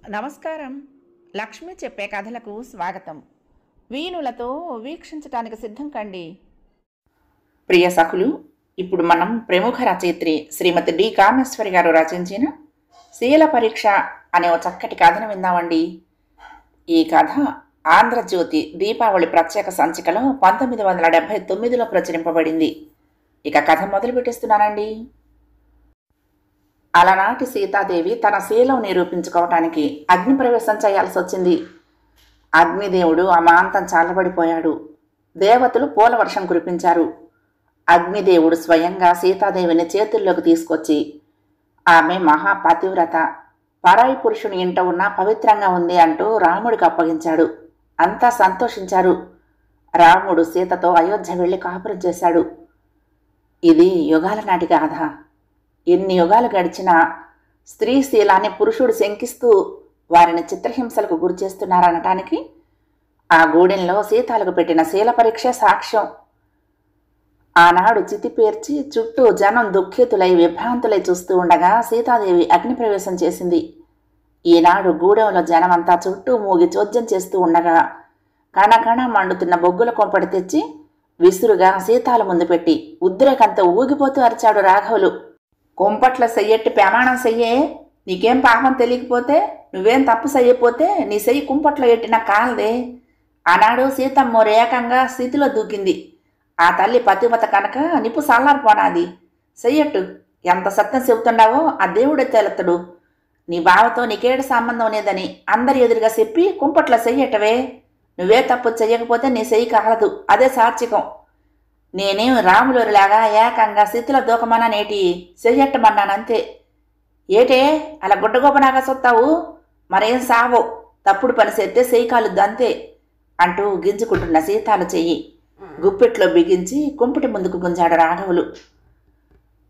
నమస్కారం. లక్ష్మి చెప్పే కథలకు స్వాగతం. వీణులతో వీక్షించటానికి సిద్ధం కండి. ప్రియ సఖులు, ఇప్పుడు మనం ప్రముఖ రచయిత్రి శ్రీమతి డి కామేశ్వరి గారు రచించిన శీల పరీక్ష అనే ఒక చక్కటి కథను విందామండి. ఈ కథ ఆంధ్రజ్యోతి దీపావళి ప్రత్యేక సంచికలో 1979లో ప్రచురింపబడింది. ఇక కథ మొదలు పెట్టేస్తున్నానండి. అలనాటి సీతాదేవి తన శీలం నిరూపించుకోవటానికి అగ్నిప్రవేశం చేయాల్సి వచ్చింది. అగ్నిదేవుడు అమాంతం చల్లబడిపోయాడు. దేవతలు పూలవర్షం కురిపించారు. అగ్నిదేవుడు స్వయంగా సీతాదేవిని చేతుల్లోకి తీసుకొచ్చి ఆమె మహాపతివ్రత, పరాయి పురుషుని ఇంట ఉన్న పవిత్రంగా ఉంది అంటూ రాముడికి అప్పగించాడు. అంతా సంతోషించారు. రాముడు సీతతో అయోధ్య వెళ్లి కాపురం చేశాడు. ఇది యుగాల నాటి గాథ. ఎన్ని యుగాలు గడిచినా స్త్రీ శీలాన్ని పురుషుడు శంకిస్తూ వారిని చిత్రహింసలకు గురిచేస్తున్నారనటానికి ఆ గూడెంలో సీతాలకు పెట్టిన శీల పరీక్ష సాక్ష్యం. ఆనాడు చితిపేర్చి చుట్టూ జనం దుఃఖితులై విభ్రాంతులై చూస్తూ ఉండగా సీతాదేవి అగ్నిప్రవేశం చేసింది. ఈనాడు గూడెంలో జనమంతా చుట్టూ మూగి చోద్యం చేస్తూ ఉండగా కణకణ మండుతున్న బొగ్గుల కొంపడి తెచ్చి విసురుగా సీతాల ముందు పెట్టి ఉద్రేకంతో ఊగిపోతూ అరిచాడు రాఘవులు. కొంపట్ల చెయ్యట్టి ప్రమాణం చెయ్యే, నీకేం పాపం తెలియకపోతే, నువ్వేం తప్పు చెయ్యపోతే నీ చెయ్యి కుంపట్లో ఎట్టిన కాలదే. ఆనాడు సీతమ్మ ఏకంగా స్థితిలో దూకింది. ఆ తల్లి పతివత కనుక నిప్పు సల్లారిపోనాది. చెయ్యట్టు, ఎంత సత్యం చెబుతుండావో ఆ దేవుడే తేలెత్తడు. నీ బావతో నీకేడు సంబంధం లేదని అందరి ఎదురుగా చెప్పి కుంపట్లో చెయ్యటవే. నువ్వే తప్పు చెయ్యకపోతే నీ చెయ్యి కాలదు, అదే సాత్వికం. నేనేం రాములూరిలాగా ఏకంగా స్థితిలో దూకమన్నా నేటి చెయ్యట్టమన్నానంతే. ఏటే అలా గుడ్డగోపనాగా సొత్తావు, మరేం సావో, తప్పుడు పని చేస్తే చెయ్యి కాలుద్దు అంతే అంటూ గింజుకుంటున్న సీతాలు చెయ్యి గుప్పెట్లో బిగించి కుంపటి ముందుకు గుంజాడు రాఘవులు.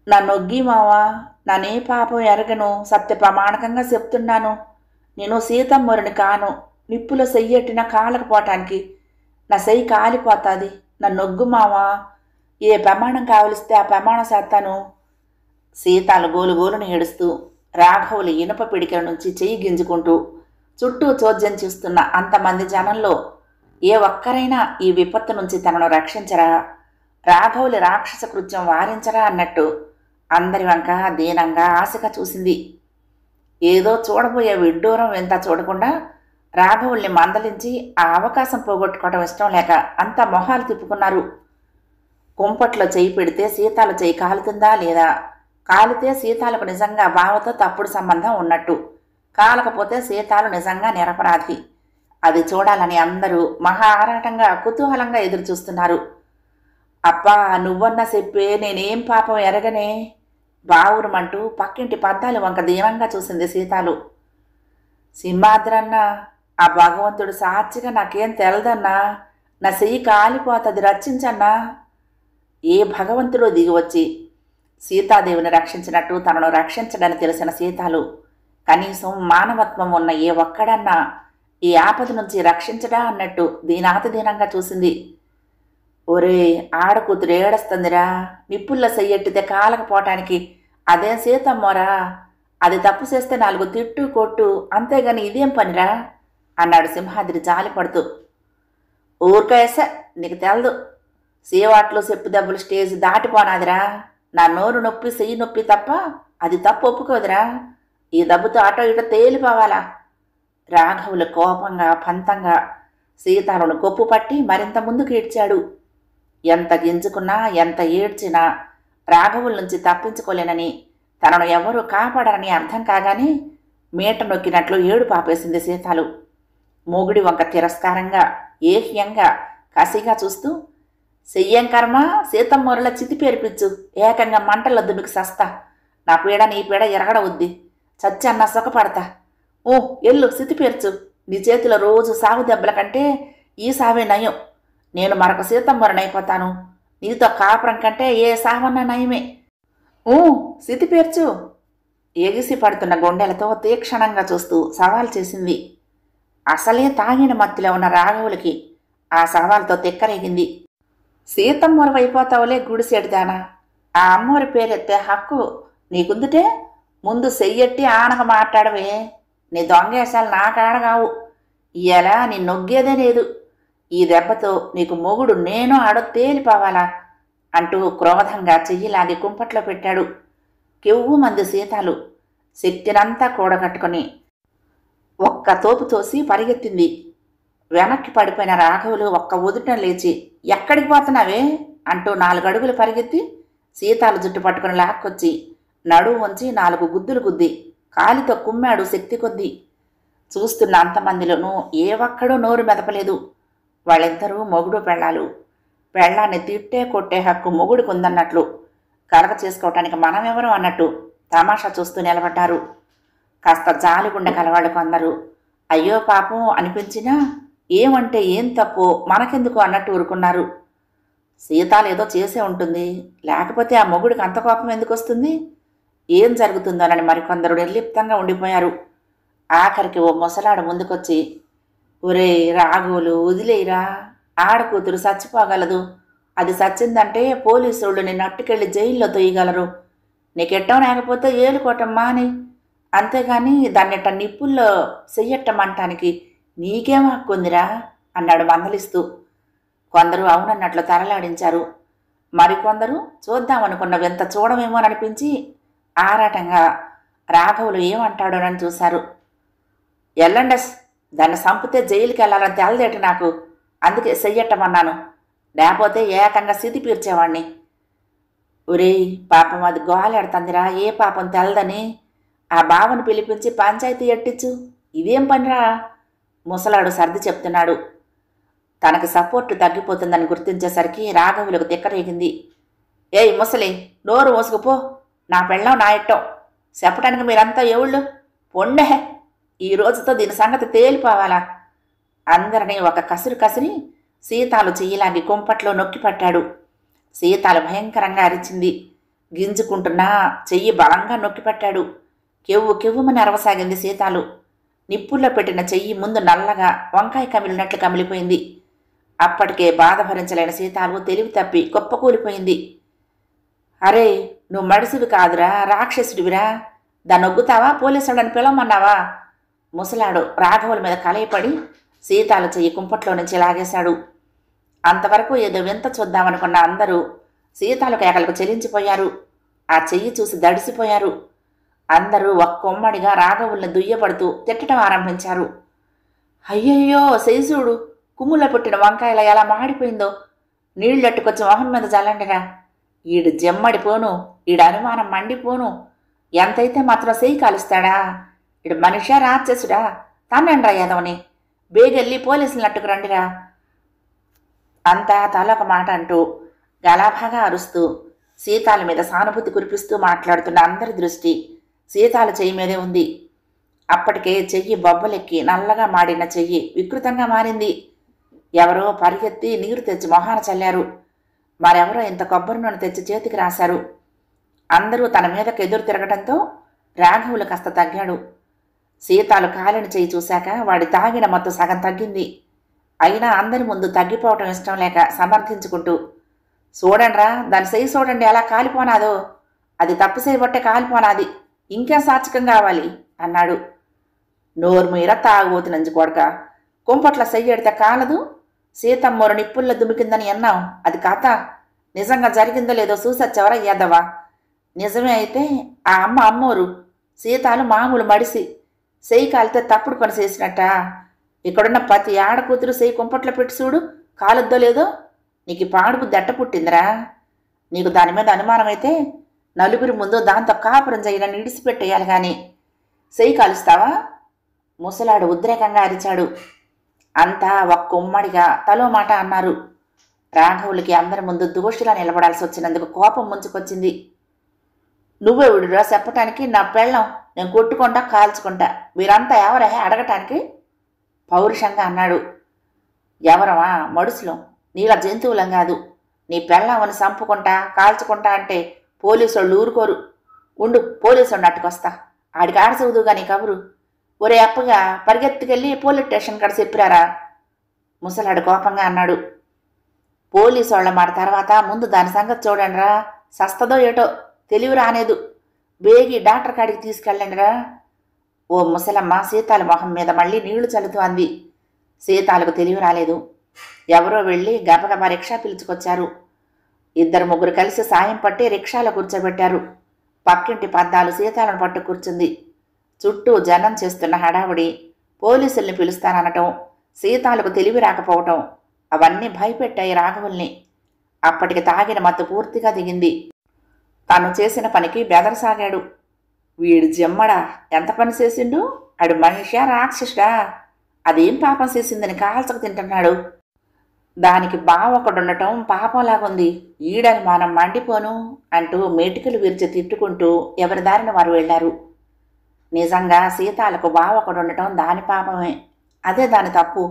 నన్నొగ్గి మావా, నన్నే పాపం ఎరగను, సత్య ప్రమాణకంగా చెప్తున్నాను. నేను సీతమ్మరుని కాను. నిప్పులో చెయ్యెట్టిన కాలకపోవటానికి నా చెయ్యి కాలిపోతాది. నన్నొగ్గు మావా, ఏ ప్రమాణం కావలిస్తే ఆ ప్రమాణం చేస్తాను. సీతాలు గోలుగోలును ఏడుస్తూ రాఘవులు ఇనుప పిడికల నుంచి చెయ్యి గింజుకుంటూ చుట్టూ చోద్యం చూస్తున్న అంతమంది జనంలో ఏ ఒక్కరైనా ఈ విపత్తు నుంచి తనను రక్షించరా, రాఘవులి రాక్షస కృత్యం వారించరా అన్నట్టు అందరి వంక దీనంగా ఆశగా చూసింది. ఏదో చూడబోయే విడ్డూరం ఎంత చూడకుండా రాఘవుల్ని మందలించి ఆ అవకాశం పోగొట్టుకోవడం ఇష్టం లేక అంతా మొహాలు తిప్పుకున్నారు. కుంపట్లో చెయ్యి పెడితే సీతాల చెయ్యి కాలుతుందా లేదా, కాలితే సీతాలకు నిజంగా బావతో తప్పుడు సంబంధం ఉన్నట్టు, కాలకపోతే సీతాలు నిజంగా నిరపరాధి. అది చూడాలని అందరూ మహా ఆరాటంగా కుతూహలంగా ఎదురు చూస్తున్నారు. అబ్బా, నువ్వన్నా చెప్పే, నేనేం పాపం ఎరగనే, బావురమంటూ పక్కింటి పద్దాలు వంక దీనంగా చూసింది సీతాలు. సింహాద్రన్నా, ఆ భగవంతుడు సాక్షిగా నాకేం తెలదన్నా, నా చెయ్యి కాలిపోతుంది, రక్షించన్నా. ఏ భగవంతుడు దిగివచ్చి సీతాదేవిని రక్షించినట్టు తనను రక్షించడని తెలిసిన సీతాలు కనీసం మానవత్వం ఉన్న ఏ ఒక్కడన్నా ఈ ఆపద నుంచి రక్షించడా అన్నట్టు దీనాతిదీనంగా చూసింది. ఒరే, ఆడకూతురు ఏడస్తుందిరా, నిప్పుల్లో చెయ్యెట్టితే కాలకపోవటానికి అదేం సీతమ్మోరా, అది తప్పు చేస్తే 4 తిట్టు కొట్టు, అంతేగాని ఇదేం పనిరా అన్నాడు సింహాద్రి జాలిపడుతూ. ఊరికేస, నీకు తెలదు, సీవాట్లో చెప్పు దెబ్బలు స్టేజ్ దాటిపోనాదిరా. నా నోరు నొప్పి చెయ్యి నొప్పి తప్ప అది తప్పు ఒప్పుకోదురా. ఈ దెబ్బతో అటో ఇటో తేలిపోవాలా. రాఘవులు కోపంగా పంతంగా సీతాలను కొప్పు పట్టి మరింత ముందుకు ఈడ్చాడు. ఎంత గింజుకున్నా ఎంత ఏడ్చినా రాఘవుల నుంచి తప్పించుకోలేనని, తనను ఎవరూ కాపాడరని అర్థం కాగానే మీట నొక్కినట్లు ఏడు పాపేసింది సీతాలు. మొగుడి వంక తిరస్కారంగా ఏహ్యంగా కసిగా చూస్తూ, చెయ్యం కర్మ, సీతమ్మూరల చితి పేర్పించు, ఏకంగా మంటల్లో దుమికి సస్తా. నా పీడ నీ పీడ ఎరగడవుద్ది, చచ్చన్నా సుఖపడతా. ఓ ఎల్లు చితి పేర్చు, నీ చేతిలో రోజు సాగు దెబ్బల కంటే ఈ సావే నయం. నేను మరొక సీతమ్మూరనైపోతాను, నీతో కాపురం కంటే ఏ సావన్నా నయమే. ఊ చితి పేర్చు. ఎగిసి పడుతున్న గుండెలతో తీక్షణంగా చూస్తూ సవాల్ చేసింది. అసలే తాగిన మత్తులో ఉన్న రాఘవులకి ఆ సవాల్తో తిక్కరేగింది. సీతమ్మూరవైపోతావులే గుడిసెడిదానా, ఆ అమ్మోరి పేరెత్తే హక్కు నీకుందుటే ముందు చెయ్యెట్టి ఆనగ మాట్లాడవే. నీ దొంగేసాలు నా కాడ కావు. ఇలా నీ నొగ్గేదే లేదు. ఈ దెబ్బతో నీకు మొగుడు నేను ఆడో తేలిపోవాలా అంటూ క్రోధంగా చెయ్యిలాగి కుంపట్లో పెట్టాడు. కెవ్వు మంది సీతాలు శక్తినంతా కూడగట్టుకుని ఒక్క తోపు తోసి పరిగెత్తింది. వెనక్కి పడిపోయిన రాఘవులు ఒక్క ఉదుటం లేచి ఎక్కడికి పోతున్నావే అంటూ 4 అడుగులు పరిగెత్తి సీతాలు జుట్టు పట్టుకుని లాక్కొచ్చి నడువు వంచి 4 గుద్దులు గుద్ది కాలితో కుమ్మాడు శక్తి కొద్దీ. చూస్తున్న అంతమందిలోనూ ఏ ఒక్కడూ నోరు మెదపలేదు. వాళ్ళిద్దరూ మొగుడు పెళ్ళాలు. పెళ్ళాన్ని తిట్టే కొట్టే హక్కు మొగుడుకుందన్నట్లు, కలగ చేసుకోవటానికి మనమెవరు అన్నట్టు తమాషా చూస్తూ నిలబడ్డారు. కాస్త జాలిగుండె కలవాళ్ళు కొందరు అయ్యో పాపం అనిపించినా ఏమంటే ఏం తప్పో మనకెందుకు అన్నట్టు ఊరుకున్నారు. సీతాలేదో చేసే ఉంటుంది, లేకపోతే ఆ మొగుడికి అంత కోపం ఎందుకు వస్తుంది, ఏం జరుగుతుందోనని మరికొందరు నిర్లిప్తంగా ఉండిపోయారు. ఆఖరికి ఓ ముసలాడు ముందుకొచ్చి, ఒరే రాఘవులు వదిలేయిరా, ఆడకూతురు చచ్చిపోగలదు. అది చచ్చిందంటే పోలీసులు నిన్ను అట్టుకెళ్ళి జైల్లో తొయ్యగలరు. నీకెట్టం లేకపోతే ఏలుకోవటం మాని, అంతేగాని దాన్నిట్ట నిప్పుల్లో చెయ్యట్టమంటానికి నీకేం హక్కుందిరా అన్నాడు మందలిస్తూ. కొందరు అవునన్నట్లు తరలాడించారు. మరికొందరు చూద్దామనుకున్న వింత చూడమేమోననిపించి ఆరాటంగా రాఘవులు ఏమంటాడోనని చూశారు. ఎల్లండస్, దాన్ని సంపితే జైలుకి వెళ్ళాలని తెలదేటి నాకు, అందుకే చెయ్యట్టమన్నాను, లేకపోతే ఏకంగా సితి పీర్చేవాణ్ణి. ఒరేయ్ పాపం అది గోలాడుతందిరా, ఏ పాపం తెలదని ఆ బావను పిలిపించి పంచాయతీ ఎట్టించు, ఇదేం పనిరా ముసలాడు సర్ది చెప్తున్నాడు. తనకి సపోర్టు తగ్గిపోతుందని గుర్తించేసరికి రాఘవులకు తిక్కరేగింది. ఏయ్ ముసలి, నోరు మోసుకుపో, నా పెళ్ళం నా ఇట్టం, చెప్పటానికి మీరంతా ఎవళ్ళు పొండే, ఈ రోజుతో దీని సంగతి తేలిపోవాలా. అందరినీ ఒక కసిరి కసిరి సీతాలు చెయ్యిలాగి కుంపట్లో నొక్కి పట్టాడు. సీతాలు భయంకరంగా అరిచింది. గింజుకుంటున్నా చెయ్యి బలంగా నొక్కి పట్టాడు. కెవ్వు కెవ్వుమని అరవసాగింది సీతాలు. నిప్పుల్లో పెట్టిన చెయ్యి ముందు నల్లగా వంకాయ కమిలినట్లు కమిలిపోయింది. అప్పటికే బాధ భరించలేని సీతాలు తెలివి తప్పి కుప్పకూలిపోయింది. అరే నువ్వు మడిసివి కాదురా, రాక్షసుడివిరా, దాన్ని ఒగ్గుతావా, పోలీసులని పిలవమన్నావా? ముసలాడు రాఘవుల మీద కలయపడి సీతాలు చెయ్యి కుంపట్లో నుంచి లాగేశాడు. అంతవరకు ఏదో వింత చూద్దామనుకున్న అందరూ సీతాలు కేకలకు చెలించిపోయారు. ఆ చెయ్యి చూసి దడిసిపోయారు. అందరూ ఒక్కొమ్మడిగా రాఘవుల్ని దుయ్యపడుతూ తిట్టడం ఆరంభించారు. అయ్యయ్యో శైశుడు, కుమ్ములో పుట్టిన వంకాయల ఎలా మాడిపోయిందో, నీళ్ళెట్టుకొచ్చి మొహం మీద జల్లండిరా, ఈడు జమ్మడిపోను, ఈడు అనుమానం మండిపోను, ఎంతైతే మాత్రం సెయ్యి కాలుస్తాడా, ఈడు మనిషా రాక్షసుడా, తానండ్రా యాదవని, బేగెళ్ళి పోలీసులు నట్టుకు రండిరా. అంతా తలొక మాట అంటూ గలాభాగా అరుస్తూ సీతాల మీద సానుభూతి కురిపిస్తూ మాట్లాడుతున్న అందరి దృష్టి సీతాల చెయ్యి మీదే ఉంది. అప్పటికే చెయ్యి బొబ్బలెక్కి నల్లగా మాడిన చెయ్యి వికృతంగా మారింది. ఎవరో పరిగెత్తి నీరు తెచ్చి మొహాన చల్లారు. మరెవరో ఇంత కొబ్బరి నూనె తెచ్చి చేతికి రాశారు. అందరూ తన మీదకు ఎదురు తిరగడంతో రాఘవులు కాస్త తగ్గాడు. సీతాలు కాలిన చెయ్యి చూశాక వాడి తాగిన మొత్తం సగం తగ్గింది. అయినా అందరి ముందు తగ్గిపోవటం ఇష్టం లేక సమర్థించుకుంటూ, చూడండ్రా, దాని చెయ్యి చూడండి ఎలా కాలిపోనాదో, అది తప్పు చేయబట్టే కాలిపోనాది, ఇంకేం సాచకం కావాలి అన్నాడు. నోరు మీర తాగుబోతునంజు కొడక, కుంపట్ల చెయ్యడితే కాలదు, సీతమ్మోరు నిప్పుల్లో దుమికిందని అన్నాం, అది కథ, నిజంగా జరిగిందో లేదో చూసొచ్చెవరా యాదవా? నిజమే అయితే ఆ అమ్మోరు, సీతాలు మామూలు మడిసి, చెయ్యి కాలితే తప్పుడు పని చేసినట్ట. ఇక్కడున్న ప్రతి ఆడకూతురు చెయ్యి కుంపట్లో పెట్టి చూడు, కాలుద్దో లేదో, నీకు పాడుపు దట్ట పుట్టిందిరా. నీకు దాని మీద అనుమానమైతే నలుగురి ముందు దాంతో కాపురం చేయనని ఇడిసిపెట్టేయాలి కానీ చెయ్యి కాలుస్తావా? ముసలాడు ఉద్రేకంగా అరిచాడు. అంతా ఒక్క ఉమ్మడిగా తలో మాట అన్నారు. రాఘవులకి అందరి ముందు దోషిలా నిలబడాల్సి వచ్చినందుకు కోపం ముంచుకొచ్చింది. నువ్వెవడురా చెప్పటానికి, నా పెళ్ళం, నేను కొట్టుకుంటా కాల్చుకుంటా, మీరంతా ఎవరే అడగటానికి పౌరుషంగా అన్నాడు. ఎవరమా మడుసులం, నీలా జంతువులం కాదు. నీ పెళ్ళామని చంపుకుంటా కాల్చుకుంటా అంటే పోలీసుళ్ళు ఊరుకోరు. ఉండు, పోలీసుడు అట్టుకొస్తా, ఆడికి ఆడచదువుగా నీ కబురు. ఒరే అప్పగా పరిగెత్తుకెళ్ళి పోలీస్ స్టేషన్ కాడ చెప్పిరారా ముసలాడు కోపంగా అన్నాడు. పోలీసు వాళ్ళ మాట తర్వాత ముందు దాని సంగతి చూడండిరా, సస్తదో ఏటో తెలివి రానేదు, బేగి డాక్టర్ కాడికి తీసుకెళ్ళండిరా. ఓ ముసలమ్మ సీతాల మొహం మీద మళ్ళీ నీళ్లు చల్లుతూ అంది. సీతాలకు తెలివి రాలేదు. ఎవరో వెళ్ళి గబగబా రిక్షా పిలుచుకొచ్చారు. 2-3 కలిసి సాయం పట్టి రిక్షాలో కూర్చోబెట్టారు. పక్కింటి పద్దాలు సీతాలను పట్టు కూర్చుంది. చుట్టూ జనం చేస్తున్న హడావుడి, పోలీసుల్ని పిలుస్తాననటం, సీతాలకు తెలివి రాకపోవటం అవన్నీ భయపెట్టాయి రాఘవుల్ని. అప్పటికి తాగిన మత్తు పూర్తిగా దిగింది. తను చేసిన పనికి బెదరసాగాడు. వీడు జిమ్మడా, ఎంత పని చేసిండు? అడు మనిషా రాక్షసుడా? అదేం పాపం చేసిందని కాల్చకు తింటున్నాడు. దానికి బావొకడుండటం పాపంలాగుంది. ఈడని మనం మండిపోను అంటూ మెటికలు విరిచి తిట్టుకుంటూ ఎవరి దారిన వారు వెళ్లారు. నిజంగా సీతాలకు బావొకడుండటం దాని పాపమే. అదే దాని తప్పు.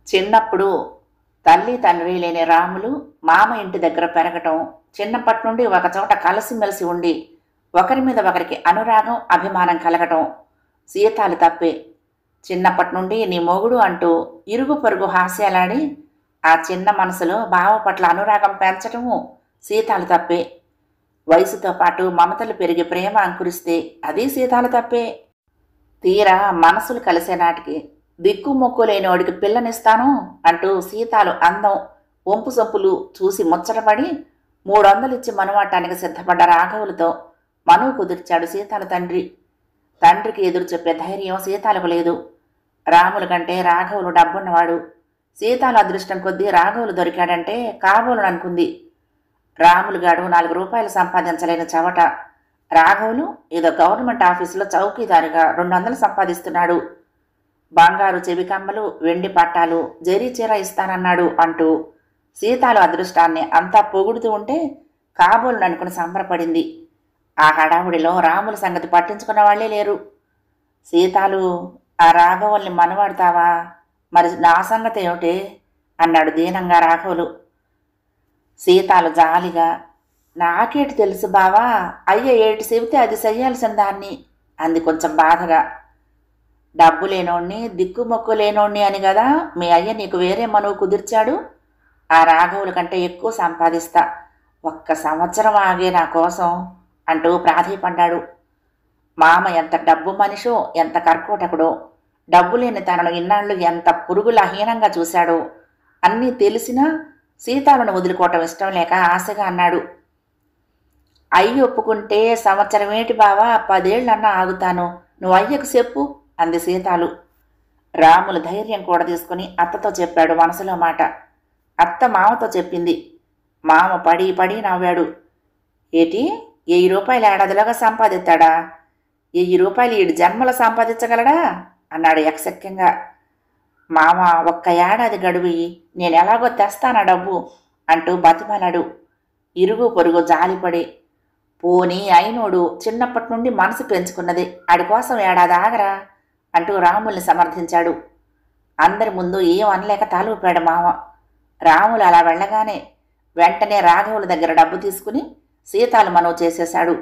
చిన్నప్పుడు తల్లి తండ్రి లేని రాములు మామ ఇంటి దగ్గర పెరగటం, చిన్నప్పటి నుండి ఒకచోట కలిసిమెలిసి ఉండి ఒకరి మీద ఒకరికి అనురాగం అభిమానం కలగటం సీతాలు తప్పే. చిన్నప్పటి నుండి నీ మొగుడు అంటూ ఇరుగు పొరుగు హాస్యాలాడి ఆ చిన్న మనసులో బావ పట్ల అనురాగం పెంచటము సీతాలు తప్పే. వయసుతో పాటు మమతలు పెరిగి ప్రేమ అంకురిస్తే అది సీతాలు తప్పే. తీరా మనసులు కలిసే నాటికి దిక్కుమొక్కు లేనివాడికి పిల్లనిస్తాను అంటూ సీతాలు అందం వంపు సొంపులు చూసి ముచ్చటపడి 300 ఇచ్చి మనువాటానికి సిద్ధపడ్డ రాఘవులతో మనువు కుదిర్చాడు సీతాల తండ్రి. తండ్రికి ఎదురు చెప్పే ధైర్యం సీతాలకు లేదు. రాముల కంటే రాఘవులు డబ్బున్నవాడు. సీతాల అదృష్టం కొద్దీ రాఘవులు దొరికాడంటే కాబోలు అనుకుంది. రాములుగాడు 4 రూపాయలు సంపాదించలేని చవట. రాఘవులు ఏదో గవర్నమెంట్ ఆఫీసులో చౌకీదారుగా 200 సంపాదిస్తున్నాడు. బంగారు చెవి కమ్మలు, వెండి పట్టాలు, జరీ చీర ఇస్తానన్నాడు అంటూ సీతాలు అదృష్టాన్ని అంతా పొగుడుతూ ఉంటే కాబోలు అనుకుని సంబరపడింది. ఆ హడావుడిలో రాముల సంగతి పట్టించుకున్న వాళ్లే లేరు. సీతాలు, ఆ రాఘవుల్ని మనవాడతావా? మరి నా సంగతి ఏమిటే అన్నాడు దీనంగా రాఘవులు. సీతాలు జాలిగా, నాకేటి తెలుసు బావా, అయ్య ఏటి చెబితే అది చెయ్యాల్సిన దాన్ని అంది కొంచెం బాధగా. డబ్బు లేనోణ్ణి దిక్కుమొక్కు లేనోణ్ణి అని కదా మీ అయ్య నీకు వేరే మనువు కుదిర్చాడు. ఆ రాఘవుల కంటే ఎక్కువ సంపాదిస్తా, 1 సంవత్సరం ఆగే నా కోసం అంటూ ప్రాధేయపడ్డాడు. మామ ఎంత డబ్బు మనిషో, ఎంత కర్కోటకుడో, డబ్బు లేని తనను ఇన్నాళ్ళు ఎంత పురుగులా హీనంగా చూశాడో అన్నీ తెలిసినా సీతాలను వదులుకోవటం ఇష్టం లేక ఆశగా అన్నాడు. అయ్యి ఒప్పుకుంటే సంవత్సరమేటి బావా, 10 ఏళ్ళన్నా ఆగుతాను, నువ్వు అయ్యకు చెప్పు అంది సీతాలు. రాములు ధైర్యం కూడా తీసుకుని అత్తతో చెప్పాడు మనసులో మాట. అత్త మామతో చెప్పింది. మామ పడి పడి నవ్వాడు. ఏటి 1000 రూపాయలు ఏడాదిలోగా సంపాదిస్తాడా? 1000 రూపాయలు 7 జన్మలో సంపాదించగలడా అన్నాడు ఎక్సెక్యంగా. మామ 1 ఏడాది గడువు, నేను ఎలాగో తెస్తానా డబ్బు అంటూ బతిమాలాడు. ఇరుగు పొరుగు జాలిపడి, పోనీ అయినోడు చిన్నప్పటి నుండి మనసు పెంచుకున్నది, ఆడి కోసం ఏడాది ఆగరా అంటూ రాముల్ని సమర్థించాడు. అందరి ముందు ఏం అనలేక తాలూపాడు మామ. రాములు అలా వెళ్ళగానే వెంటనే రాఘవుల దగ్గర డబ్బు తీసుకుని సీతాలు మనవు చేసేశాడు.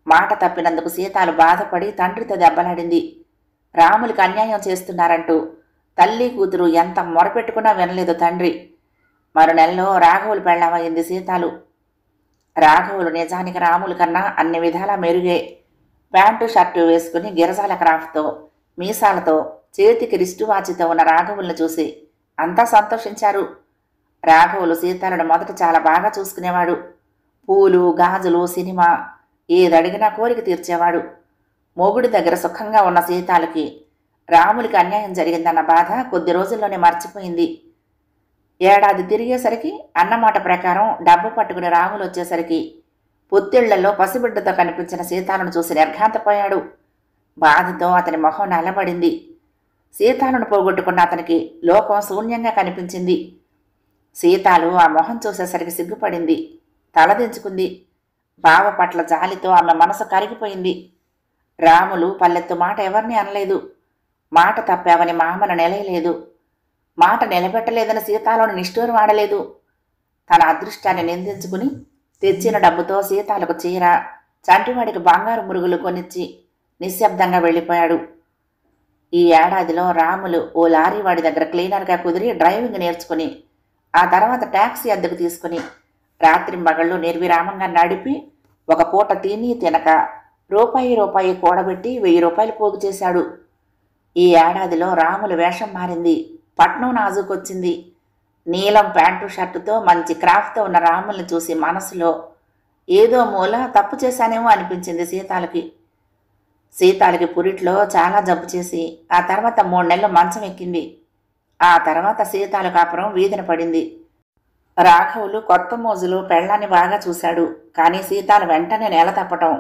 మాట తప్పినందుకు సీతాలు బాధపడి తండ్రితో దెబ్బలాడింది. రాములకి అన్యాయం చేస్తున్నారంటూ తల్లి కూతురు ఎంత మొరపెట్టుకున్నా వినలేదు తండ్రి. మరో నెలలో రాఘవులు పెళ్ళామయ్యింది సీతాలు. రాఘవులు నిజానికి రాముల కన్నా అన్ని విధాలా మెరుగే. ప్యాంటు షర్టు వేసుకుని గిరజాల క్రాఫ్ట్తో, మీసాలతో, చేతికి రిస్టు వాచితో ఉన్న రాఘవుల్ని చూసి అంతా సంతోషించారు. రాఘవులు సీతాలను మొదట చాలా బాగా చూసుకునేవాడు. పూలు, గాజులు, సినిమా ఏదడిగినా కోరిక తీర్చేవాడు. మొగుడి దగ్గర సుఖంగా ఉన్న సీతాలకి రాములకి అన్యాయం జరిగిందన్న బాధ కొద్ది రోజుల్లోనే మర్చిపోయింది. ఏడాది తిరిగేసరికి అన్నమాట ప్రకారం డబ్బు పట్టుకుని రాములు వచ్చేసరికి పొత్తిళ్లలో పసిబిడ్డతో కనిపించిన సీతాలను చూసి నిర్ఘాంతపోయాడు. బాధతో అతని మొహం నల్లబడింది. సీతాలను పోగొట్టుకున్న అతనికి లోకం శూన్యంగా కనిపించింది. సీతాలు ఆ మొహం చూసేసరికి సిగ్గుపడింది, తలదించుకుంది. బావ పట్ల జాలితో ఆమె మనసు కరిగిపోయింది. రాములు పల్లెత్తు మాట ఎవరిని అనలేదు. మాట తప్పావని మామను నిలయలేదు. మాట నిలబెట్టలేదని సీతాలను నిష్ఠూరం ఆడలేదు. తన అదృష్టాన్ని నిందించుకుని తెచ్చిన డబ్బుతో సీతాలకు చీర, చంటివాడికి బంగారు మురుగులు కొనిచ్చి నిశ్శబ్దంగా వెళ్ళిపోయాడు. ఈ ఏడాదిలో రాములు ఓ లారీ వాడి దగ్గర క్లీనర్గా కుదిరి డ్రైవింగ్ నేర్చుకుని ఆ తర్వాత ట్యాక్సీ అద్దెకు తీసుకుని రాత్రి మగళ్ళు నిర్విరామంగా నడిపి ఒక పూట తిని తినక రూపాయి రూపాయి కూడబెట్టి 1000 రూపాయలు పోగు చేశాడు. ఈ ఏడాదిలో రాముల వేషం మారింది. పట్నం నాజుకొచ్చింది. నీలం ప్యాంటు షర్టుతో మంచి క్రాఫ్ట్తో ఉన్న రాముల్ని చూసి మనసులో ఏదో మూల తప్పు చేశానేమో అనిపించింది సీతాలకి. సీతాలకి పురిట్లో చాలా జబ్బు చేసి ఆ తర్వాత 3 నెలలు మంచం ఎక్కింది. ఆ తర్వాత సీతాల కాపురం వీధిన పడింది. రాఘవులు కొత్త మోజులు పెళ్ళాన్ని బాగా చూశాడు. కానీ సీతాలు వెంటనే నేల తప్పటం,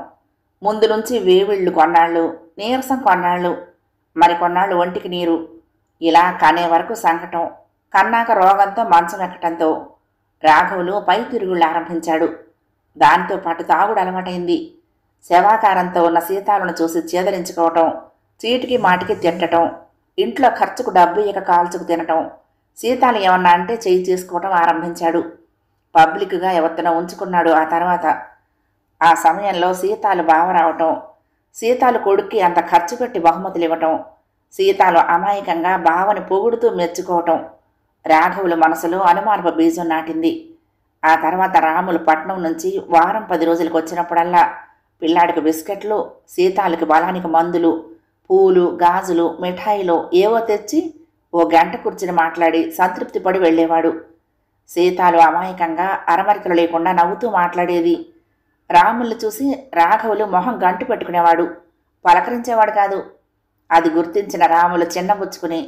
ముందు నుంచి వేవిళ్ళు కొన్నాళ్ళు, నీరసం కొన్నాళ్ళు, మరికొన్నాళ్ళు ఒంటికి నీరు, ఇలా కనే వరకు సంకటం. కన్నాక రోగంతో మంచం ఎక్కటంతో రాఘవులు పై తిరుగుళ్ళు ఆరంభించాడు. దానితో పాటు తాగుడు అలవాటైంది. శవాకారంతో ఉన్న సీతాలను చూసి చేదరించుకోవటం, చీటికి మాటికి తిట్టటం, ఇంట్లో ఖర్చుకు డబ్బు ఇక కాల్చుకు తినటం, సీతాలు ఏమన్నా అంటే చేయి చేసుకోవటం ఆరంభించాడు. పబ్లిక్గా ఎవరితోనో ఉంచుకున్నాడు. ఆ తర్వాత ఆ సమయంలో సీతాలు బావ రావటం, సీతాలు కొడుక్కి అంత ఖర్చు పెట్టి బహుమతులు ఇవ్వటం, సీతాలు అమాయకంగా బావని పొగుడుతూ మెచ్చుకోవటం రాఘవుల మనసులో అనుమానపు బీజం నాటింది. ఆ తర్వాత రాములు పట్నం నుంచి వారం 10 రోజులకు వచ్చినప్పుడల్లా పిల్లాడికి బిస్కెట్లు, సీతాలకి బలానికి మందులు, పూలు, గాజులు, మిఠాయిలు ఏవో తెచ్చి ఓ గంట కూర్చుని మాట్లాడి సంతృప్తి పడి వెళ్ళేవాడు. సీతాలు అమాయకంగా అరమరికలు లేకుండా నవ్వుతూ మాట్లాడేది. రాముల్ని చూసి రాఘవులు మొహం గంటు పెట్టుకునేవాడు, పలకరించేవాడు కాదు. అది గుర్తించిన రాములు చిన్నబుచ్చుకుని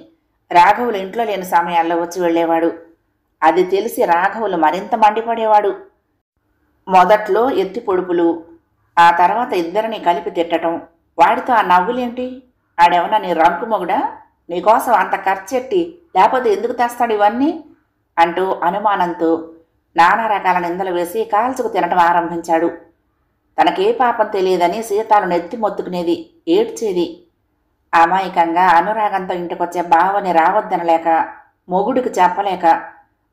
రాఘవులు ఇంట్లో లేని సమయాల్లో వచ్చి వెళ్ళేవాడు. అది తెలిసి రాఘవులు మరింత మండిపడేవాడు. మొదట్లో ఎత్తి పొడుపులు, ఆ తర్వాత ఇద్దరిని కలిపి తిట్టడం. వాడితో ఆ నవ్వులేంటి? ఆడేమన్నా నీ రంకు మొగుడా? నీకోసం అంత ఖర్చెట్టి లేకపోతే ఎందుకు తెస్తాడు ఇవన్నీ అంటూ అనుమానంతో నానా రకాల నిందలు వేసి కాల్చుకు తినటం ఆరంభించాడు. తనకే పాపం తెలియదని సీతాలు నెత్తి మొత్తుకునేది, ఏడ్చేది. అమాయకంగా అనురాగంతో ఇంటికొచ్చే బావని రావద్దనలేక, మొగుడికి చెప్పలేక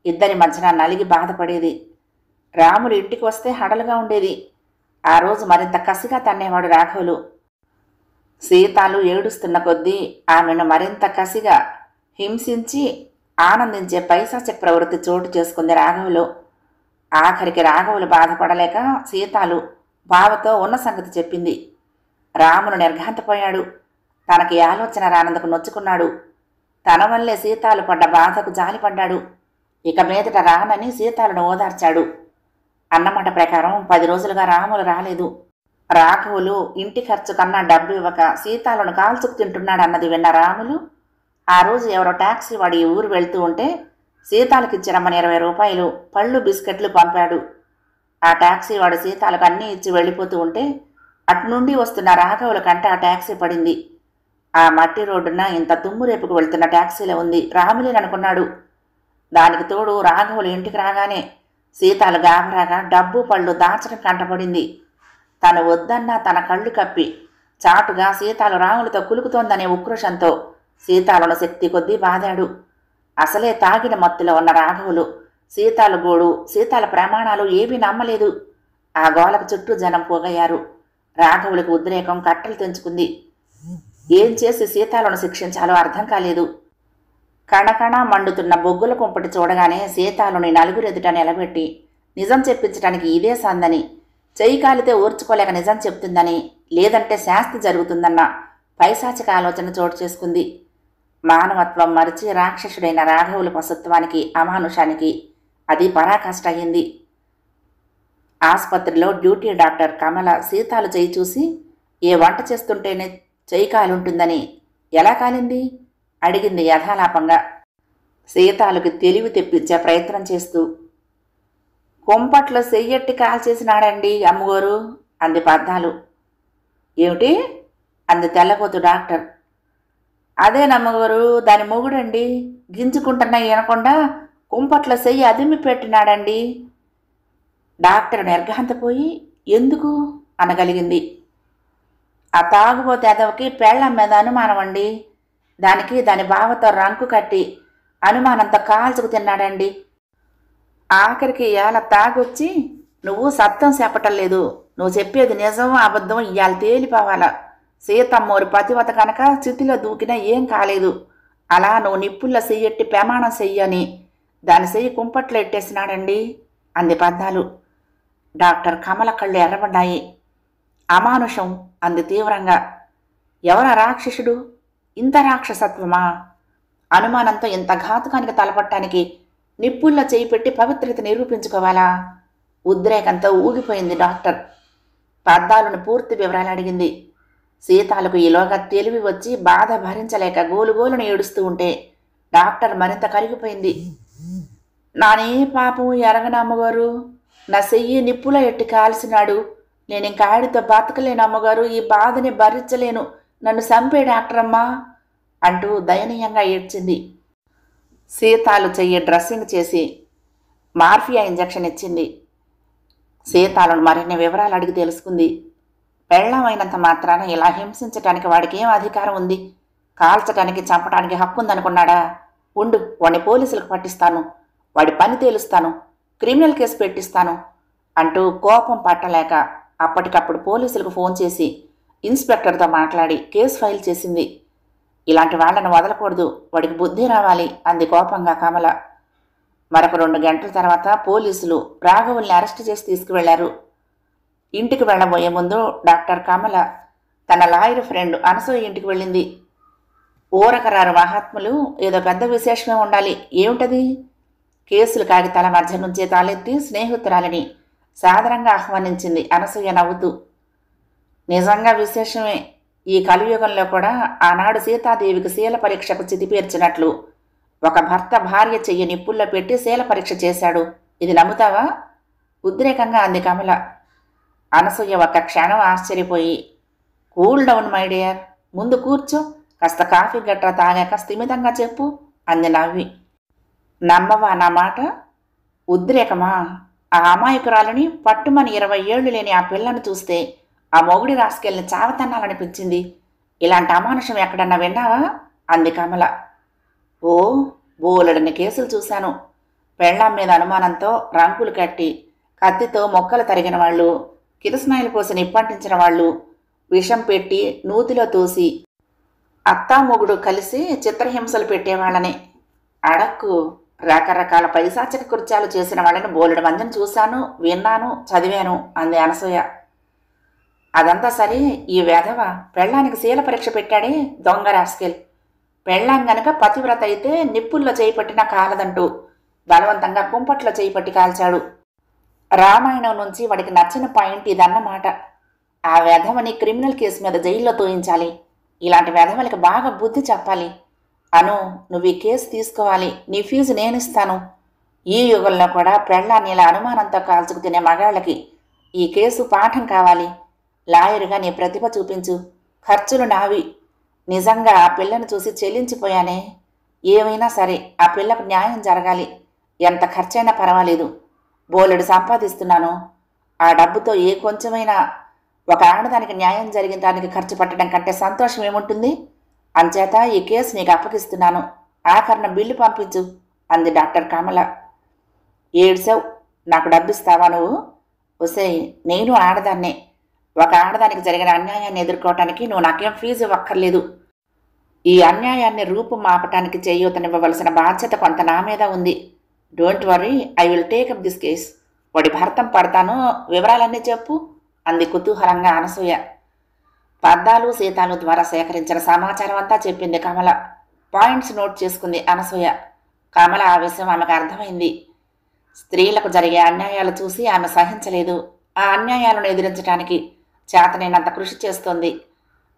ఇద్దరి మధ్యన నలిగి బాధపడేది. రాములు ఇంటికి వస్తే హడలుగా ఉండేది. ఆ రోజు మరింత కసిగా తన్నేవాడు రాఘవులు. సీతాలు ఏడుస్తున్న కొద్దీ ఆమెను మరింత కసిగా హింసించి ఆనందించే పైశాచిక ప్రవృత్తి చోటు చేసుకుంది రాఘవులు. ఆఖరికి రాఘవులు బాధపడలేక సీతాలు బావతో ఉన్న సంగతి చెప్పింది. రాములు నిర్ఘాంతపోయాడు. తనకి ఆలోచన రానందుకు నొచ్చుకున్నాడు. తన వల్లే సీతాలు పడ్డ బాధకు జాలిపడ్డాడు. ఇక మీదట రానని సీతాలను ఓదార్చాడు. అన్నమాట ప్రకారం 10 రోజులుగా రాములు రాలేదు. రాఘవులు ఇంటి ఖర్చు కన్నా డబ్బు ఇవ్వక సీతాలను కాల్చుకు తింటున్నాడన్నది విన్న రాములు ఆ రోజు ఎవరో టాక్సీ వాడి ఊరు వెళ్తూ ఉంటే సీతాలకిచ్చిరమ్మని 20 రూపాయలు పళ్ళు బిస్కెట్లు పంపాడు. ఆ టాక్సీ వాడు సీతాలకు అన్నీ ఇచ్చి వెళ్ళిపోతూ ఉంటే అటునుండి వస్తున్న రాఘవుల కంటే ఆ టాక్సీ పడింది. ఆ మట్టి రోడ్డున ఇంత తుమ్ము రేపుకు వెళ్తున్న టాక్సీలో ఉంది రాములేననుకున్నాడు. దానికి తోడు రాఘవులు ఇంటికి రాగానే సీతాలు గాబరాగా డబ్బు పళ్ళు దాచడం కంటపడింది. తను వద్దన్నా తన కళ్ళు కప్పి చాటుగా సీతాలు రాములతో కులుకుతోందనే ఉక్రోషంతో సీతాలను శక్తి కొద్దీ బాదాడు. అసలే తాగిన మత్తులో ఉన్న రాఘవులు సీతాల గోడు, సీతాల ప్రమాణాలు ఏమీ నమ్మలేదు. ఆ గోలకు చుట్టూ జనం పోగయ్యారు. రాఘవులకు ఉద్రేకం కట్టలు తెంచుకుంది. ఏం చేసి సీతాలను శిక్షించాలో అర్థం కాలేదు. కణకణ మండుతున్న బొగ్గుల కుంపటి చూడగానే సీతాలని నలుగురెదుట నిలబెట్టి నిజం చెప్పించడానికి ఇదే సందని, చెయ్యి కాలితే ఓర్చుకోలేక నిజం చెప్తుందని, లేదంటే శాస్తి జరుగుతుందన్న పైశాచిక ఆలోచన చోటు చేసుకుంది. మానవత్వం మరిచి రాక్షసుడైన రాఘవుల పశుత్వానికి, అమానుషానికి అది పరాకాష్ట అయింది. ఆసుపత్రిలో డ్యూటీ డాక్టర్ కమల సీతాలు చేయి చూసి ఏ వంట చేస్తుంటేనే చెయ్యి కాలుంటుందని ఎలా కాలింది అడిగింది యథాలాపంగా. సీతాలకు తెలివి తెప్పించే ప్రయత్నం చేస్తూ కొంపట్లో సెయ్యట్టి కాల్చేసినాడండి అమ్మగోరు అంది పద్దాలు. ఏమిటి అంది తెల్లబోతు డాక్టర్. అదే నమ్మగోరు, దాని మొగుడండి, గింజుకుంటున్నా వినకుండా కుంపట్లో సెయ్యి అదిమి పెట్టినాడండి. డాక్టర్ నిర్ఘాంతపోయి ఎందుకు అనగలిగింది. ఆ తాగుబోతే ఎదవకి పెళ్ళం మీద అనుమానం అండి. దానికి దాని బావతో రంకు కట్టి అనుమానంతో కాల్చుకు తిన్నాడండి. ఆఖరికి ఇవాళ తాగొచ్చి నువ్వు సత్యం చెప్పటం లేదు, నువ్వు చెప్పేది నిజం అబద్ధం ఇవాళ తేలిపోవాలా. సీతమ్మోరు పతివత కనుక చితిలో దూకినా ఏం కాలేదు. అలా నువ్వు నిప్పుల్లో చెయ్యెట్టి ప్రమాణం చెయ్యని దాని చెయ్యి కుంపట్లో ఎట్టేసినాడండి అంది పద్దాలు. డాక్టర్ కమల కళ్ళు ఎర్రబడ్డాయి. అమానుషం అంది తీవ్రంగా. ఎవరా రాక్షసుడు? ఇంత రాక్షసత్వమా? అనుమానంతో ఇంత ఘాతుకానికి తలపట్టానికి నిప్పుల్లో చేయి పెట్టి పవిత్రత నిరూపించుకోవాలా? ఉద్రేకంతో ఊగిపోయింది డాక్టర్. పద్దాలను పూర్తి వివరాలు అడిగింది. సీతాలకు ఈలోగా తెలివి వచ్చి బాధ భరించలేక గోలుగోలును ఏడుస్తూ ఉంటే డాక్టర్ మరింత కరిగిపోయింది. నానే పాపం ఎరగని అమ్మగారు, నా చెయ్యి నిప్పులో ఎట్టి కాల్సినాడు. నేనింక ఆడితో బతకలేను అమ్మగారు, ఈ బాధని భరించలేను, నన్ను చంపే డాక్టరమ్మా అంటూ దయనీయంగా ఏడ్చింది. సీతాలు చెయ్యి డ్రెస్సింగ్ చేసి మార్ఫియా ఇంజెక్షన్ ఇచ్చింది. సీతాలను మరిన్ని వివరాలు అడిగి తెలుసుకుంది. పెళ్ళమైనంత మాత్రాన ఇలా హింసించటానికి వాడికి ఏం అధికారం ఉంది? కాల్చటానికి చంపటానికి హక్కు ఉందనుకున్నాడా? ఉండు, వాడిని పోలీసులకు పట్టిస్తాను, వాడి పని తేలుస్తాను, క్రిమినల్ కేసు పెట్టిస్తాను అంటూ కోపం పట్టలేక అప్పటికప్పుడు పోలీసులకు ఫోన్ చేసి ఇన్స్పెక్టర్తో మాట్లాడి కేసు ఫైల్ చేసింది. ఇలాంటి వాళ్లను వదలకూడదు, వాడికి బుద్ధి రావాలి అంది కోపంగా కమల. మరొక 2 గంటల తర్వాత పోలీసులు రాఘవుల్ని అరెస్టు చేసి తీసుకువెళ్లారు. ఇంటికి వెళ్లబోయే ముందు డాక్టర్ కమల తన లాయర్ ఫ్రెండ్ అనసూయ ఇంటికి వెళ్ళింది. ఊరకరారు మహాత్ములు, ఏదో పెద్ద విశేషమే ఉండాలి. ఏమిటది? కేసులు కాగితాల మధ్య నుంచే తాలెత్తి స్నేహితురాలిని సాదరంగా ఆహ్వానించింది అనసూయ నవ్వుతూ. నిజంగా విశేషమే. ఈ కలియుగంలో కూడా ఆనాడు సీతాదేవికి శీల పరీక్షకు చితిపేర్చినట్లు ఒక భర్త భార్య చెయ్యి నిప్పుల్లో పెట్టి శీల పరీక్ష చేశాడు. ఇది నమ్ముతావా? ఉద్రేకంగా అంది కమల. అనసూయ ఒక్క క్షణం ఆశ్చర్యపోయి, కూల్ డౌన్ మై డియర్, ముందు కూర్చో, కాస్త కాఫీ గట్రా తాగాక స్థిమితంగా చెప్పు అంది నవ్వి. నమ్మవా నా మాట? ఉద్రేకమా? ఆ అమాయకురాలని పట్టుమని 20 ఏళ్లు లేని ఆ పిల్లను చూస్తే ఆ మొగుడి రాసుకెళ్ళని చావతన్నాలనిపించింది. ఇలాంటి అమానుషం ఎక్కడన్నా విన్నావా అంది కమల. ఓ, బోలెడన్ని కేసులు చూశాను. పెళ్ళాం మీద అనుమానంతో రంకులు కట్టి కత్తితో మొక్కలు తరిగిన వాళ్ళు, కిరసనాయిలు పోసి నిప్పంటించిన వాళ్ళు, విషం పెట్టి నూతిలో తోసి అత్తా మొగుడు కలిసి చిత్రహింసలు పెట్టేవాళ్ళని, అడక్కు రకరకాల పైశాచిక కృత్యాలు చేసిన వాళ్ళని బోలెడు మందిని చూశాను, విన్నాను, చదివాను అంది అనసూయ. అదంతా సరే, ఈ వెధవ పెళ్ళానికి శీల పరీక్ష పెట్టాడే దొంగ రాస్కెల్. పెళ్ళాం గనక పతివ్రత అయితే నిప్పుల్లో చేయి పట్టినా కాలదంటూ బలవంతంగా కుంపట్లో చేయి పట్టి కాల్చాడు. రామాయణం నుంచి వాడికి నచ్చిన పాయింట్ ఇదన్నమాట. ఆ వెధవని క్రిమినల్ కేసు మీద జైల్లో తోయించాలి. ఇలాంటి వెధవలకి బాగా బుద్ధి చెప్పాలి. అను, నువ్వు ఈ కేసు తీసుకోవాలి, నీ ఫీజు నేనిస్తాను. ఈ యుగంలో కూడా పెళ్ళాన్ని ఇలా అనుమానంతో కాల్చుకు తినే మగాళ్ళకి ఈ కేసు పాఠం కావాలి. లాయరుగా నీ ప్రతిభ చూపించు, ఖర్చులు నావి. నిజంగా ఆ పిల్లను చూసి చెల్లించిపోయానే. ఏమైనా సరే ఆ పిల్లకు న్యాయం జరగాలి. ఎంత ఖర్చైనా పర్వాలేదు. బోలెడు సంపాదిస్తున్నాను. ఆ డబ్బుతో ఏ కొంచెమైనా ఒక ఆడదానికి న్యాయం జరిగిన దానికి ఖర్చు పెట్టడం కంటే సంతోషం ఏముంటుంది? అంచేత ఈ కేసు నీకు అప్పగిస్తున్నాను. ఆఖరణ బిల్లు పంపించు అంది డాక్టర్ కమల. ఏడ్సావు, నాకు డబ్బిస్తావా నువ్వు? ఒసేయ్, నేను ఆడదాన్నే. ఒక ఆడదానికి జరిగిన అన్యాయాన్ని ఎదుర్కోవటానికి నువ్వు నాకేం ఫీజు ఇవ్వక్కర్లేదు. ఈ అన్యాయాన్ని రూపం మాపటానికి చేయూతనివ్వవలసిన బాధ్యత కొంత నా మీద ఉంది. Don't worry, I will take up this case. వాడి భర్తం పడతాను, వివరాలన్నీ చెప్పు అంది కుతూహలంగా అనసూయ. పద్దాలు సీతాలు ద్వారా సేకరించిన సమాచారం అంతా చెప్పింది కమల. పాయింట్స్ నోట్ చేసుకుంది అనసూయ. కమల ఆ విషయం ఆమెకు అర్థమైంది. స్త్రీలకు జరిగే అన్యాయాలు చూసి ఆమె సహించలేదు. ఆ అన్యాయాలను ఎదిరించడానికి చేతనైనంత కృషి చేస్తోంది.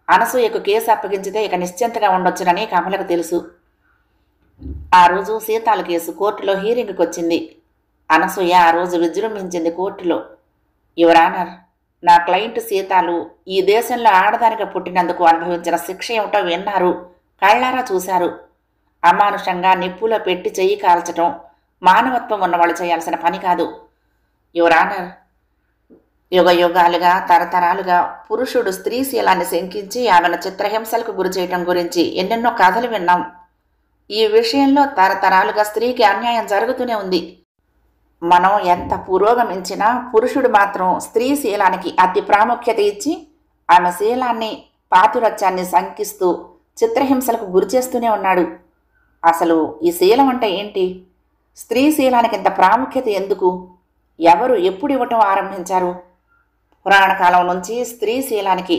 అనసూయకు కేసు అప్పగించితే ఇక నిశ్చింతగా ఉండొచ్చునని కమలకు తెలుసు. ఆ రోజు సీతాల కేసు కోర్టులో హీరింగ్కి వచ్చింది. అనసూయ ఆ రోజు విజృంభించింది కోర్టులో. యువర్ ఆనర్, నా క్లయింట్ సీతాలు ఈ దేశంలో ఆడదానిగా పుట్టినందుకు అనుభవించిన శిక్ష ఏమిటో విన్నారు, కళ్ళారా చూశారు. అమానుషంగా నిప్పులో పెట్టి చెయ్యి కాల్చటం మానవత్వం ఉన్నవాళ్ళు చేయాల్సిన పని కాదు. యువర్ ఆనర్, యుగ యుగాలుగా తరతరాలుగా పురుషుడు స్త్రీ శీలాన్ని శంకించి ఆమెను చిత్రహింసలకు గురి చేయటం గురించి ఎన్నెన్నో కథలు విన్నాం. ఈ విషయంలో తరతరాలుగా స్త్రీకి అన్యాయం జరుగుతూనే ఉంది. మనం ఎంత పురోగమించినా పురుషుడు మాత్రం స్త్రీ శీలానికి అతి ప్రాముఖ్యత ఇచ్చి ఆమె శీలాన్ని పాతివ్రత్యాన్ని శంకిస్తూ చిత్రహింసలకు గురి చేస్తూనే ఉన్నాడు. అసలు ఈ శీలం అంటే ఏంటి? స్త్రీ శీలానికి ఇంత ప్రాముఖ్యత ఎందుకు? ఎవరు ఎప్పుడు ఇవ్వటం ఆరంభించారు? పురాణ కాలం నుంచి స్త్రీ శీలానికి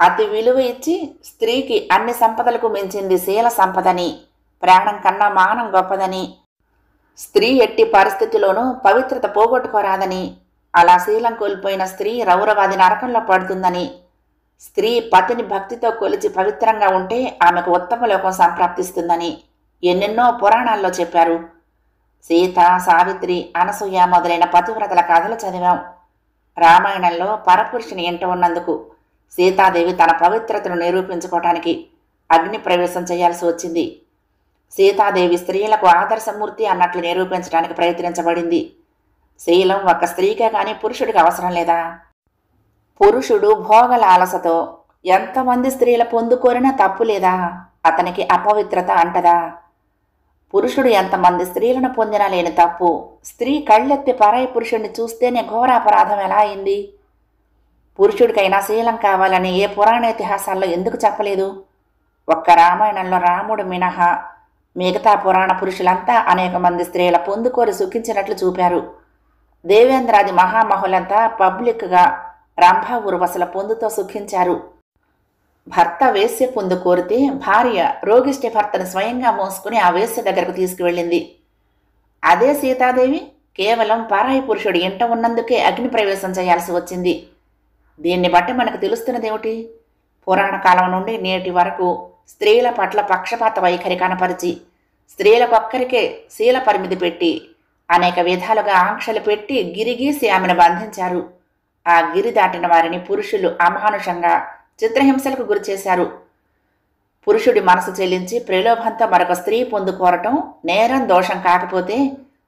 అతి విలువ ఇచ్చి స్త్రీకి అన్ని సంపదలకు మించింది శీల సంపదని, ప్రాణం కన్నా మానం గొప్పదని, స్త్రీ ఎట్టి పరిస్థితిలోనూ పవిత్రత పోగొట్టుకోరాదని, అలా శీలం కోల్పోయిన స్త్రీ రౌరవాది నరకంలో పడుతుందని, స్త్రీ పతిని భక్తితో కొలిచి పవిత్రంగా ఉంటే ఆమెకు ఉత్తమ లోకం సంప్రాప్తిస్తుందని ఎన్నెన్నో పురాణాల్లో చెప్పారు. సీత, సావిత్రి, అనసూయ మొదలైన పతివ్రతల కథలు చదివాం. రామాయణంలో పరపురుషుని ఎంట ఉన్నందుకు సీతాదేవి తన పవిత్రతను నిరూపించుకోవటానికి అగ్ని ప్రవేశం చేయాల్సి వచ్చింది. సీతాదేవి స్త్రీలకు ఆదర్శమూర్తి అన్నట్లు నిరూపించడానికి ప్రయత్నించబడింది. శీలం ఒక స్త్రీకే కానీ పురుషుడికి అవసరం లేదా? పురుషుడు భోగలాలసతో ఎంతమంది స్త్రీల పొందుకోరినా తప్పు లేదా? అతనికి అపవిత్రత అంటదా? పురుషుడు ఎంతమంది స్త్రీలను పొందినా లేని తప్పు స్త్రీ కళ్ళెత్తి పరాయి పురుషుడిని చూస్తేనే ఘోరాపరాధం ఎలా అయింది? పురుషుడికైనా శీలం కావాలని ఏ పురాణ ఇతిహాసాల్లో ఎందుకు చెప్పలేదు? ఒక్క రామాయణంలో రాముడు మినహా మిగతా పురాణ పురుషులంతా అనేక మంది స్త్రీల పొందుకోరి సుఖించినట్లు చూపారు. దేవేంద్రాది మహామహులంతా పబ్లిక్గా రంభ ఉర్వశల పొందుతో సుఖించారు. భర్త వేశ్య పొందు కోరితే భార్య రోగిష్టి భర్తను స్వయంగా మోసుకుని ఆ వేశ్య దగ్గరకు తీసుకువెళ్ళింది. అదే సీతాదేవి కేవలం పరాయి పురుషుడు ఇంట ఉన్నందుకే అగ్ని ప్రవేశం చేయాల్సి వచ్చింది. దీన్ని బట్టి మనకు తెలుస్తున్నదేమిటి? పురాణ కాలం నుండి నేటి వరకు స్త్రీల పట్ల పక్షపాత వైఖరి కనపరిచి స్త్రీలకొక్కరికే శీల పరిమితి పెట్టి అనేక విధాలుగా ఆంక్షలు పెట్టి గిరిగీసి ఆమెను బంధించారు. ఆ గిరి దాటిన వారిని పురుషులు అమానుషంగా చిత్రహింసలకు గురిచేశారు. పురుషుడి మనసు చెల్లించి ప్రలోభంతో మరొక స్త్రీ పొందుకోరటం నేరం, దోషం కాకపోతే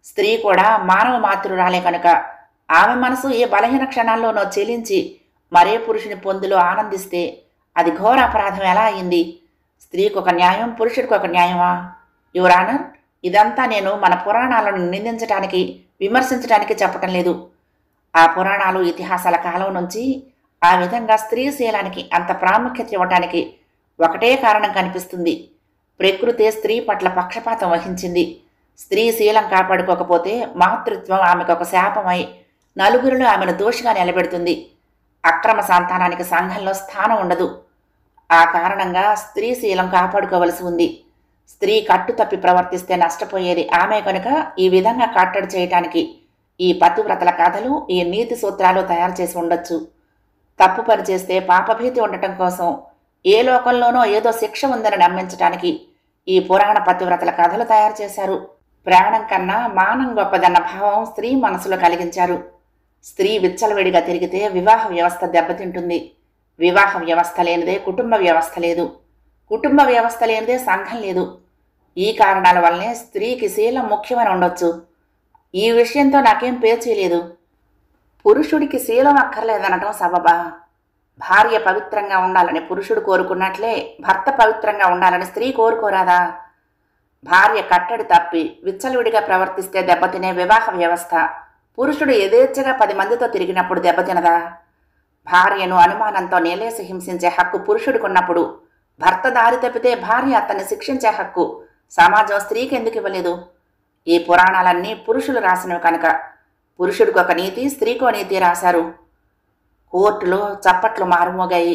స్త్రీ కూడా మానవ మాతృరాలే కనుక ఆమె మనసు ఏ బలహీన క్షణాల్లోనో చెల్లించి మరే పురుషుని పొందులో ఆనందిస్తే అది ఘోర అపరాధం ఎలా అయింది? స్త్రీకి ఒక న్యాయం, పురుషుడికి ఒక న్యాయమా? యువర్ ఆనర్, ఇదంతా నేను మన పురాణాలను నిందించడానికి, విమర్శించడానికి చెప్పటం లేదు. ఆ పురాణాలు, ఇతిహాసాల కాలం నుంచి ఆ విధంగా స్త్రీ శీలానికి అంత ప్రాముఖ్యత ఇవ్వటానికి ఒకటే కారణం కనిపిస్తుంది. ప్రకృతే స్త్రీ పట్ల పక్షపాతం వహించింది. స్త్రీ శీలం కాపాడుకోకపోతే మాతృత్వం ఆమెకు ఒక శాపమై నలుగురిలో ఆమెను దోషిగా నిలబెడుతుంది. అక్రమ సంతానానికి సంఘంలో స్థానం ఉండదు. ఆ కారణంగా స్త్రీ శీలం కాపాడుకోవలసి ఉంది. స్త్రీ కట్టు తప్పి ప్రవర్తిస్తే నష్టపోయేది ఆమె కనుక ఈ విధంగా కట్టడి చేయటానికి ఈ పతివ్రతల కథలు, ఈ నీతి సూత్రాలు తయారు చేసి ఉండొచ్చు. తప్పు పని చేస్తే పాపభీతి ఉండటం కోసం ఏ లోకంలోనో ఏదో శిక్ష ఉందని నమ్మించటానికి ఈ పురాణ పతివ్రతల కథలు తయారు చేశారు. ప్రాణం కన్నా మానం గొప్పదన్న భావం స్త్రీ మనసులో కలిగించారు. స్త్రీ విచ్చలవిడిగా తిరిగితే వివాహ వ్యవస్థ దెబ్బతింటుంది. వివాహ వ్యవస్థ లేనిదే కుటుంబ వ్యవస్థ లేదు. కుటుంబ వ్యవస్థ లేనిదే సంఘం లేదు. ఈ కారణాల వల్లనే స్త్రీకి శీలం ముఖ్యమని ఉండొచ్చు. ఈ విషయంతో నాకేం పేచీలేదు. పురుషుడికి శీలం అక్కర్లేదనటం సబబా? భార్య పవిత్రంగా ఉండాలని పురుషుడు కోరుకున్నట్లే భర్త పవిత్రంగా ఉండాలని స్త్రీ కోరుకోరాదా? భార్య కట్టడి తప్పి విచ్చలవిడిగా ప్రవర్తిస్తే దెబ్బతినే వివాహ వ్యవస్థ పురుషుడు యథేచ్ఛగా 10 మందితో తిరిగినప్పుడు దెబ్బతినదా? భార్యను అనుమానంతో నిలేసి హింసించే హక్కు పురుషుడికున్నప్పుడు భర్త దారి తప్పితే భార్య అతన్ని శిక్షించే హక్కు సమాజం స్త్రీకి ఎందుకు ఇవ్వలేదు? ఈ పురాణాలన్నీ పురుషులు రాసినవి కనుక పురుషుడికి ఒక నీతి, స్త్రీకో నీతి రాశారు. కోర్టులో చప్పట్లు మారుమోగాయి.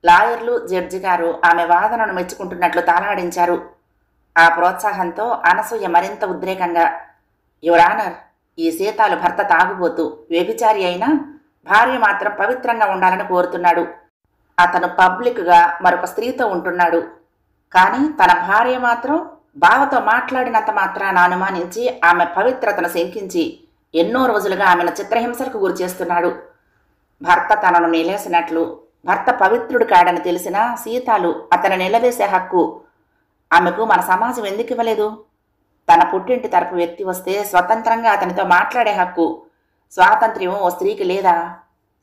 లాయర్లు, జడ్జి గారు ఆమె వాదనను మెచ్చుకుంటున్నట్లు తాళాడించారు. ఆ ప్రోత్సాహంతో అనసూయ మరింత ఉద్రేకంగా, యువర్ ఆనర్, ఈ సీతాలు భర్త తాగుబోతూ వ్యభిచారి అయినా భార్య మాత్రం పవిత్రంగా ఉండాలని కోరుతున్నాడు. అతను పబ్లిక్గా మరొక స్త్రీతో ఉంటున్నాడు. కానీ తన భార్య మాత్రం బావతో మాట్లాడినంత మాత్రాన అనుమానించి ఆమె పవిత్రతను శంకించి ఎన్నో రోజులుగా ఆమెను చిత్రహింసలకు గురిచేస్తున్నాడు. భర్త తనను నిలేసినట్లు, భర్త పవిత్రుడు కాడని తెలిసినా సీతాలు అతను నిలదీసే హక్కు ఆమెకు మన సమాజం ఎందుకు ఇవ్వలేదు? తన పుట్టింటి తరపు వ్యక్తి వస్తే స్వతంత్రంగా అతనితో మాట్లాడే హక్కు, స్వాతంత్ర్యం ఓ స్త్రీకి లేదా?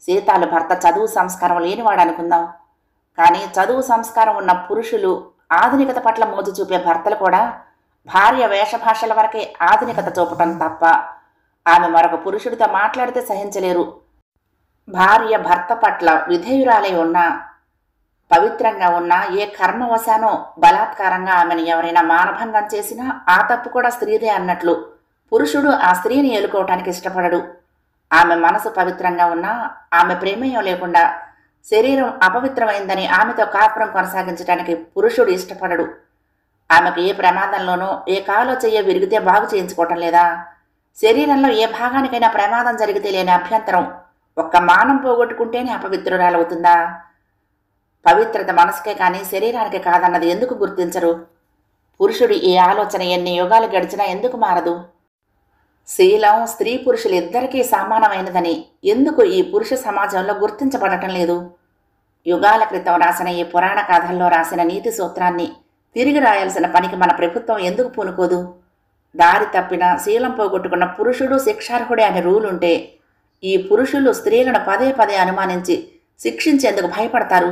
సీతాలు భర్త చదువు సంస్కారం లేనివాడు అనుకుందాం. కానీ చదువు సంస్కారం ఉన్న పురుషులు, ఆధునికత పట్ల మోజు చూపే భర్తలు కూడా భార్య వేషభాషల వరకే ఆధునికత చూపటం తప్ప ఆమె మరొక పురుషుడితో మాట్లాడితే సహించలేరు. భార్య భర్త పట్ల విధేయురాలై ఉన్నా, పవిత్రంగా ఉన్నా ఏ కర్మవశానో బలాత్కారంగా ఆమెను ఎవరైనా మానభంగం చేసినా ఆ తప్పు కూడా స్త్రీదే అన్నట్లు పురుషుడు ఆ స్త్రీని ఏలుకోవటానికి ఇష్టపడడు. ఆమె మనసు పవిత్రంగా ఉన్నా ఆమె ప్రమేయం లేకుండా శరీరం అపవిత్రమైందని ఆమెతో కాపురం కొనసాగించడానికి పురుషుడు ఇష్టపడడు. ఆమెకు ఏ ప్రమాదంలోనో ఏ కాలో చెయ్య విరిగితే బాగు చేయించుకోవటం లేదా? శరీరంలో ఏ భాగానికైనా ప్రమాదం జరిగితే లేని అభ్యంతరం ఒక్క మానం పోగొట్టుకుంటేనే అపవిత్రురాలవుతుందా? పవిత్రత మనసుకే కానీ శరీరానికి కాదన్నది ఎందుకు గుర్తించరు? పురుషుడి ఈ ఆలోచన ఎన్ని యుగాలు గడిచినా ఎందుకు మారదు? శీలం స్త్రీ పురుషులిద్దరికీ సమానమైనదని ఎందుకు ఈ పురుష సమాజంలో గుర్తించబడటం లేదు? యుగాల క్రితం రాసిన ఈ పురాణ కథల్లో రాసిన నీతి సూత్రాన్ని తిరిగి రాయాల్సిన పనికి మన ప్రభుత్వం ఎందుకు పూనుకోదు? దారి తప్పిన శీలం పోగొట్టుకున్న పురుషుడు శిక్షార్హుడే అనే రూల్ ఉంటే ఈ పురుషులు స్త్రీలను పదే పదే అనుమానించి శిక్షించేందుకు భయపడతారు.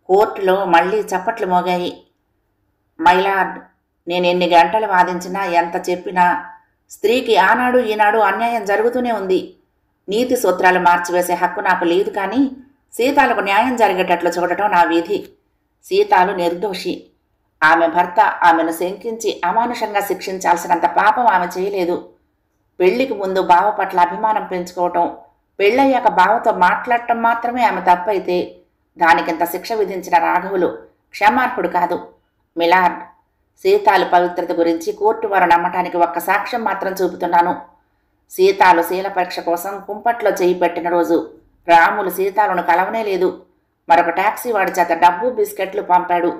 కోర్టులో మళ్లీ చప్పట్లు మోగాయి. మైలార్డ్, నేను ఎన్ని గంటలు వాదించినా ఎంత చెప్పినా స్త్రీకి ఆనాడు ఈనాడు అన్యాయం జరుగుతూనే ఉంది. నీతి సూత్రాలు మార్చివేసే హక్కు నాకు లేదు, కానీ సీతాలకు న్యాయం జరిగేటట్లు చూడటం నా విధి. సీతాలు నిర్దోషి. ఆమె భర్త ఆమెను శంకించి అమానుషంగా శిక్షించాల్సినంత పాపం ఆమె చేయలేదు. పెళ్లికి ముందు బావ పట్ల అభిమానం పెంచుకోవటం, పెళ్ళయ్యాక బావతో మాట్లాడటం మాత్రమే ఆమె తప్పైతే దానికింత శిక్ష విధించిన రాఘవులు క్షమార్హుడు కాదు. మిలార్డ్, సీతాలు పవిత్రత గురించి కోర్టు వారు నమ్మటానికి ఒక్క సాక్ష్యం మాత్రం చూపుతున్నాను. సీతాలు శీల పరీక్ష కోసం కుంపట్లో చేయి పెట్టిన రోజు రాములు సీతాలను కలవనే లేదు. మరొక టాక్సీ వాడి చేత డబ్బు బిస్కెట్లు పంపాడు.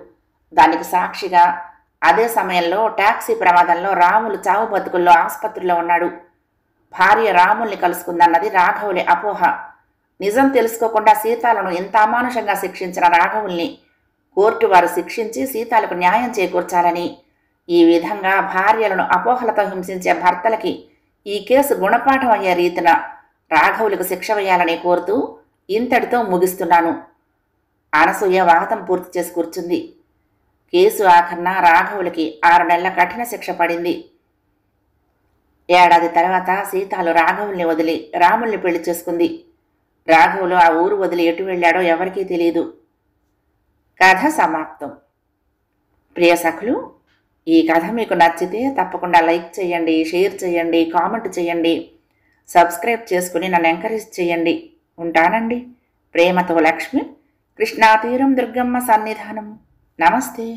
దానికి సాక్షిగా అదే సమయంలో టాక్సీ ప్రమాదంలో రాములు చావు బతుకుల్లో ఆసుపత్రిలో ఉన్నాడు. భార్య రాముల్ని కలుసుకుందన్నది రాఘవులే అపోహ. నిజం తెలుసుకోకుండా సీతాలను ఇంత అమానుషంగా శిక్షించిన రాఘవుల్ని కోర్టు వారు శిక్షించి సీతాలకు న్యాయం చేకూర్చాలని, ఈ విధంగా భార్యలను అపోహలతో హింసించే భర్తలకి ఈ కేసు గుణపాఠం అయ్యే రీతిన రాఘవులకు శిక్ష వేయాలని కోరుతూ ఇంతటితో ముగిస్తున్నాను. అనసూయ వాదం పూర్తి చేసి కూర్చుంది. కేసు ఆఖరణ రాఘవులకి 6 నెలల కఠిన శిక్ష పడింది. ఏడాది తర్వాత సీతాలు రాఘవుల్ని వదిలి రాముల్ని పెళ్లి చేసుకుంది. రాఘవులు ఆ ఊరు వదిలి ఎటు వెళ్ళాడో ఎవరికీ తెలియదు. కథ సమాప్తం. ప్రియ సఖులు, ఈ కథ మీకు నచ్చితే తప్పకుండా లైక్ చేయండి, షేర్ చేయండి, కామెంట్ చేయండి, సబ్స్క్రైబ్ చేసుకుని నన్ను ఎంకరేజ్ చేయండి. ఉంటానండి. ప్రేమతో లక్ష్మి, కృష్ణా తీరం దుర్గమ్మ సన్నిధానం. నమస్తే.